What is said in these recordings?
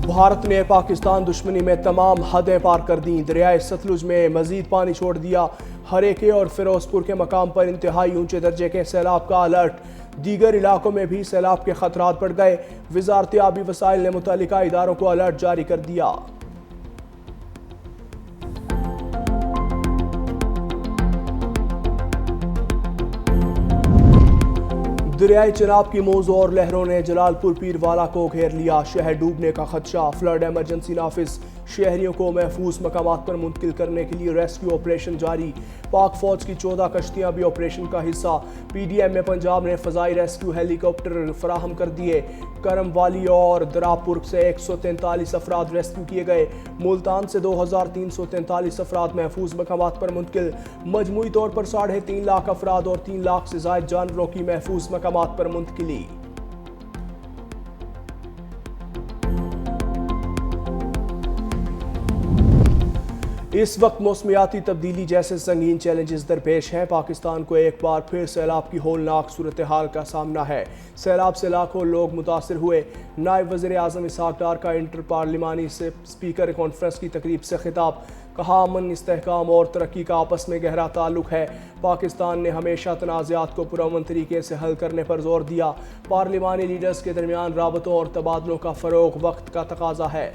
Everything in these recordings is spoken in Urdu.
بھارت نے پاکستان دشمنی میں تمام حدیں پار کر دیں، دریائے ستلج میں مزید پانی چھوڑ دیا، ہریکے اور فیروزپور کے مقام پر انتہائی اونچے درجے کے سیلاب کا الرٹ، دیگر علاقوں میں بھی سیلاب کے خطرات بڑھ گئے، وزارت آبی وسائل نے متعلقہ اداروں کو الرٹ جاری کر دیا۔ دریائے چناب کی موج اور لہروں نے جلال پور پیروالا کو گھیر لیا، شہر ڈوبنے کا خدشہ، فلڈ ایمرجنسی نافذ، شہریوں کو محفوظ مقامات پر منتقل کرنے کے لیے ریسکیو آپریشن جاری، پاک فوج کی 14 کشتیاں بھی آپریشن کا حصہ، پی ڈی ایم میں پنجاب نے فضائی ریسکیو ہیلی کاپٹر فراہم کر دیے، کرم والی اور دراپور سے 143 افراد ریسکیو کیے گئے، ملتان سے 2343 افراد محفوظ مقامات پر منتقل، مجموعی طور پر 3.5 لاکھ افراد اور 3 لاکھ سے زائد جانوروں کی محفوظ مقامات پر منتقلی۔ اس وقت موسمیاتی تبدیلی جیسے سنگین چیلنجز درپیش ہیں، پاکستان کو ایک بار پھر سیلاب کی ہولناک صورتحال کا سامنا ہے، سیلاب سے لاکھوں لوگ متاثر ہوئے، نائب وزیر اعظم اسحاق ڈار کا انٹر پارلیمانی اسپیکر کانفرنس کی تقریب سے خطاب، کہا امن، استحکام اور ترقی کا آپس میں گہرا تعلق ہے، پاکستان نے ہمیشہ تنازعات کو پرامن طریقے سے حل کرنے پر زور دیا، پارلیمانی لیڈرز کے درمیان رابطوں اور تبادلوں کا فروغ وقت کا تقاضا ہے۔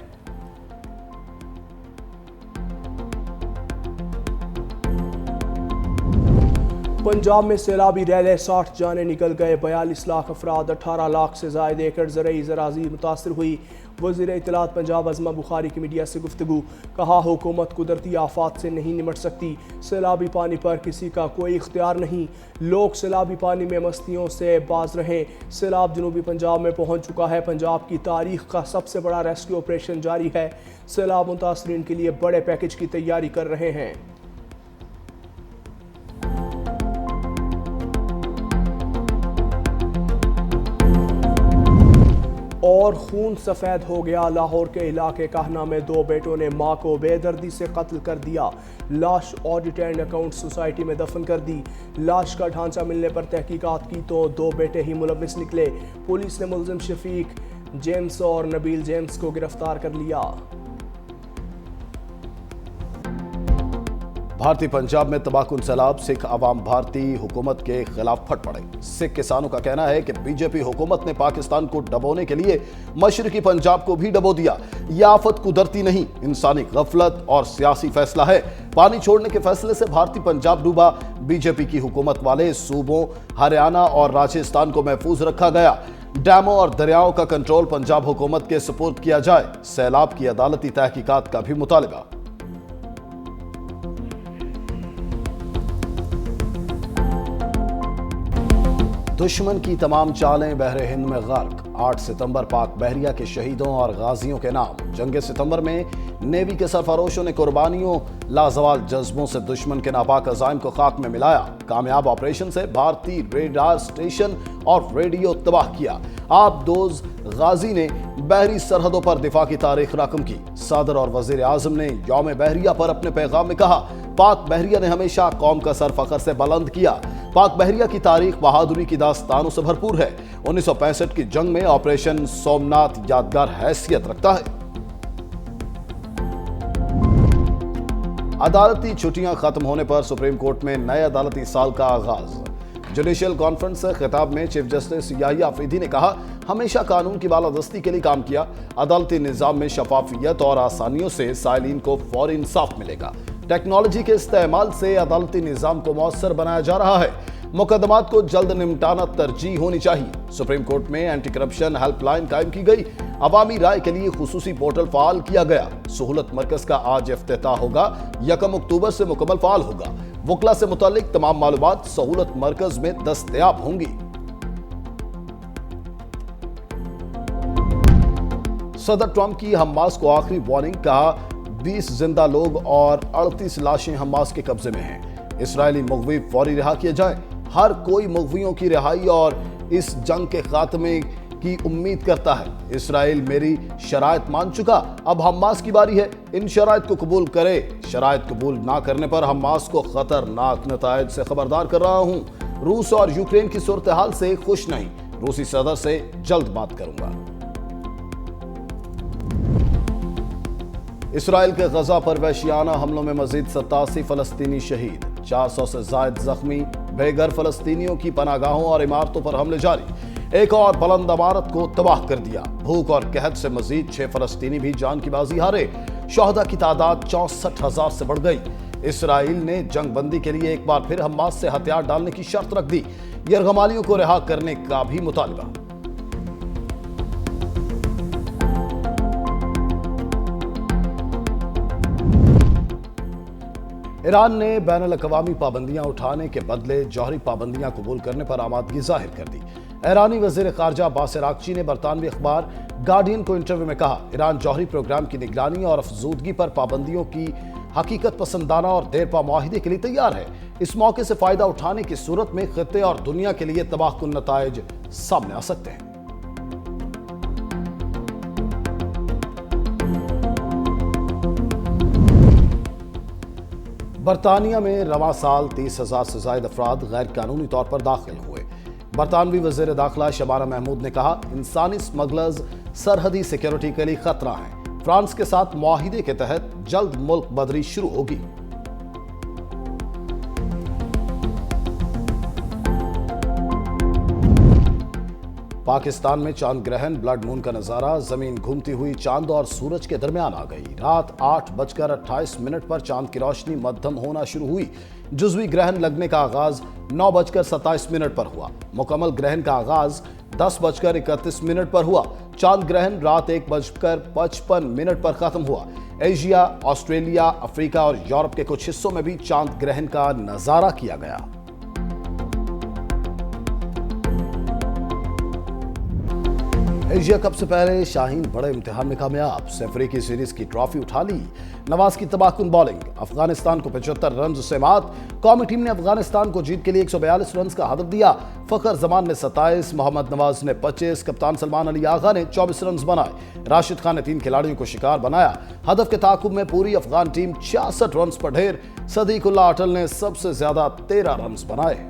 پنجاب میں سیلابی ریلے، 60 جانیں نکل گئے، 42 لاکھ افراد، 18 لاکھ سے زائد ایکڑ زرعی زراعی متاثر ہوئی، وزیر اطلاعات پنجاب عظمہ بخاری کی میڈیا سے گفتگو، کہا حکومت قدرتی آفات سے نہیں نمٹ سکتی، سیلابی پانی پر کسی کا کوئی اختیار نہیں، لوگ سیلابی پانی میں مستیوں سے باز رہیں، سیلاب جنوبی پنجاب میں پہنچ چکا ہے، پنجاب کی تاریخ کا سب سے بڑا ریسکیو آپریشن جاری ہے، سیلاب متاثرین کے لیے بڑے پیکج کی تیاری کر رہے ہیں۔ اور خون سفید ہو گیا، لاہور کے علاقے کہنا میں 2 بیٹوں نے ماں کو بے دردی سے قتل کر دیا، لاش آڈٹ اینڈ اکاؤنٹ سوسائٹی میں دفن کر دی، لاش کا ڈھانچہ ملنے پر تحقیقات کی تو 2 بیٹے ہی ملوث نکلے، پولیس نے ملزم شفیق جیمز اور نبیل جیمز کو گرفتار کر لیا۔ بھارتی پنجاب میں تباہ کن سیلاب، سکھ عوام بھارتی حکومت کے خلاف پھٹ پڑے، سکھ کسانوں کا کہنا ہے کہ بی جے پی حکومت نے پاکستان کو ڈبونے کے لیے مشرقی پنجاب کو بھی ڈبو دیا، یہ آفت قدرتی نہیں، انسانی غفلت اور سیاسی فیصلہ ہے، پانی چھوڑنے کے فیصلے سے بھارتی پنجاب ڈوبا، بی جے پی کی حکومت والے صوبوں ہریانہ اور راجستھان کو محفوظ رکھا گیا، ڈیموں اور دریاؤں کا کنٹرول پنجاب حکومت کے سپرد کیا جائے، سیلاب کی عدالتی تحقیقات کا بھی مطالبہ۔ دشمن کی تمام چالیں بحر ہند میں غرق، 8 ستمبر پاک بحریہ کے شہیدوں اور غازیوں کے نام، جنگ ستمبر میں نیوی کے سرفروشوں نے قربانیوں لازوال جذبوں سے دشمن کے ناپاک عزائم کو خاک میں ملایا، کامیاب آپریشن سے بھارتی ریڈار سٹیشن اور ریڈیو تباہ کیا، آبدوز غازی نے بحری سرحدوں پر دفاع کی تاریخ رقم کی، صدر اور وزیر اعظم نے یوم بحریہ پر اپنے پیغام میں کہا، پاک بحریہ نے ہمیشہ قوم کا سر فخر سے بلند کیا، پاک بحریہ کی تاریخ بہادری کی داستانوں سے بھرپور ہے، 1965 کی جنگ میں آپریشن سومناتھ یادگار حیثیت رکھتا ہے۔ عدالتی چھٹیاں ختم ہونے پر سپریم کورٹ میں نئے عدالتی سال کا آغاز، جوڈیشل کانفرنس سے خطاب میں چیف جسٹس یحییٰ آفریدی نے کہا، ہمیشہ قانون کی بالادستی کے لیے کام کیا، عدالتی نظام میں شفافیت اور آسانیوں سے سائلین کو فوری انصاف ملے گا، ٹیکنالوجی کے استعمال سے عدالتی نظام کو مؤثر بنایا جا رہا ہے، مقدمات کو جلد نمٹانا ترجیح ہونی چاہیے، سپریم کورٹ میں اینٹی کرپشن ہیلپ لائن قائم کی گئی، عوامی رائے کے لیے خصوصی پورٹل فعال کیا گیا، سہولت مرکز کا آج افتتاح ہوگا، 1 اکتوبر سے مکمل فعال ہوگا، وکلا سے متعلق تمام معلومات سہولت مرکز میں دستیاب ہوں گی۔ صدر ٹرمپ کی حماس کو آخری وارننگ، کہا 20 زندہ لوگ اور 38 لاشیں حماس کے قبضے میں ہیں، اسرائیلی مغوی فوری رہا کیے جائیں، ہر کوئی مغویوں کی رہائی اور اس جنگ کے خاتمے کی امید کرتا ہے، اسرائیل میری شرائط مان چکا، اب حماس کی باری ہے، ان شرائط کو قبول کرے، شرائط قبول نہ کرنے پر حماس کو خطرناک نتائج سے خبردار کر رہا ہوں، روس اور یوکرین کی صورتحال سے خوش نہیں، روسی صدر سے جلد بات کروں گا۔ اسرائیل کے غزہ پر وحشیانہ حملوں میں مزید 87 فلسطینی شہید، 400 سے زائد زخمی، بے گھر فلسطینیوں کی پناہ گاہوں اور عمارتوں پر حملے جاری، ایک اور بلند عمارت کو تباہ کر دیا۔ بھوک اور قحط سے مزید 6 فلسطینی بھی جان کی بازی ہارے، شہداء کی تعداد 64,000 سے بڑھ گئی۔ اسرائیل نے جنگ بندی کے لیے ایک بار پھر حماس سے ہتھیار ڈالنے کی شرط رکھ دی، یرغمالیوں کو رہا کرنے کا بھی مطالبہ۔ ایران نے بین الاقوامی پابندیاں اٹھانے کے بدلے جوہری پابندیاں قبول کرنے پر آمادگی ظاہر کر دی۔ ایرانی وزیر خارجہ عباس عراقچی نے برطانوی اخبار گارڈین کو انٹرویو میں کہا، ایران جوہری پروگرام کی نگرانی اور افزودگی پر پابندیوں کی حقیقت پسندانہ اور دیرپا معاہدے کے لیے تیار ہے۔ اس موقع سے فائدہ اٹھانے کی صورت میں خطے اور دنیا کے لیے تباہ کن نتائج سامنے آ سکتے ہیں۔ برطانیہ میں رواں سال 30,000 سے زائد افراد غیر قانونی طور پر داخل ہوئے۔ برطانوی وزیر داخلہ شبانہ محمود نے کہا، انسانی سمگلرز سرحدی سیکیورٹی کے لیے خطرہ ہیں۔ فرانس کے ساتھ معاہدے کے تحت جلد ملک بدری شروع ہوگی۔ پاکستان میں چاند گرہن بلڈ مون کا نظارہ، زمین گھومتی ہوئی چاند اور سورج کے درمیان آ گئی۔ رات 8:28 پر چاند کی روشنی مدھم ہونا شروع ہوئی۔ جزوی گرہن لگنے کا آغاز 9:27 پر ہوا۔ مکمل گرہن کا آغاز 10:31 پر ہوا۔ چاند گرہن رات 1:55 پر ختم ہوا۔ ایشیا، آسٹریلیا، افریقہ اور یورپ کے کچھ حصوں میں بھی چاند گرہن کا نظارہ کیا گیا۔ ایشیا کپ سے پہلے شاہین بڑے امتحان میں کامیاب، 0 کی سیریز کی ٹرافی اٹھا لی۔ نواز کی تباہ کن بالنگ، افغانستان کو 75 رنز سے مات۔ قومی ٹیم نے افغانستان کو جیت کے لیے 142 رنز کا ہدف دیا۔ فخر زمان نے 27، محمد نواز نے 25، کپتان سلمان علی آغا نے 24 رنز بنائے۔ راشد خان نے 3 کھلاڑیوں کو شکار بنایا۔ ہدف کے تعاقب میں پوری افغان ٹیم 66 رنز پر ڈھیر۔ صدیق اللہ اٹل نے سب سے زیادہ 13 رنز بنائے۔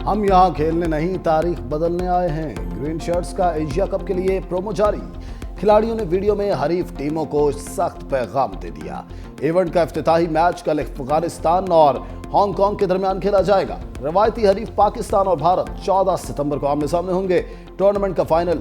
ہم یہاں کھیلنے نہیں، تاریخ بدلنے آئے ہیں۔ گرین شرٹس کا ایشیا کپ کے لیے پرومو جاری۔ کھلاڑیوں نے ویڈیو میں حریف ٹیموں کو سخت پیغام دے دیا۔ ایونٹ کا افتتاحی میچ کل افغانستان اور ہانگ کانگ کے درمیان کھیلا جائے گا۔ روایتی حریف پاکستان اور بھارت 14 ستمبر کو آمنے سامنے ہوں گے۔ ٹورنامنٹ کا فائنل۔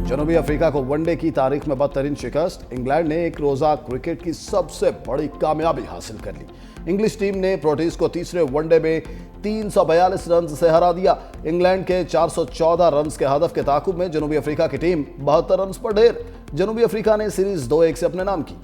جنوبی افریقہ کو ون ڈے کی تاریخ میں بدترین شکست، انگلینڈ نے ایک روزہ کرکٹ کی سب سے بڑی کامیابی حاصل کر لی۔ انگلش ٹیم نے پروٹیز کو تیسرے ون ڈے میں 342 رنز سے ہرا دیا۔ انگلینڈ کے 414 رنز کے ہدف کے تعاقب میں جنوبی افریقہ کی ٹیم 72 رنز پر ڈھیر۔ جنوبی افریقہ نے سیریز 2-1 سے اپنے نام کی۔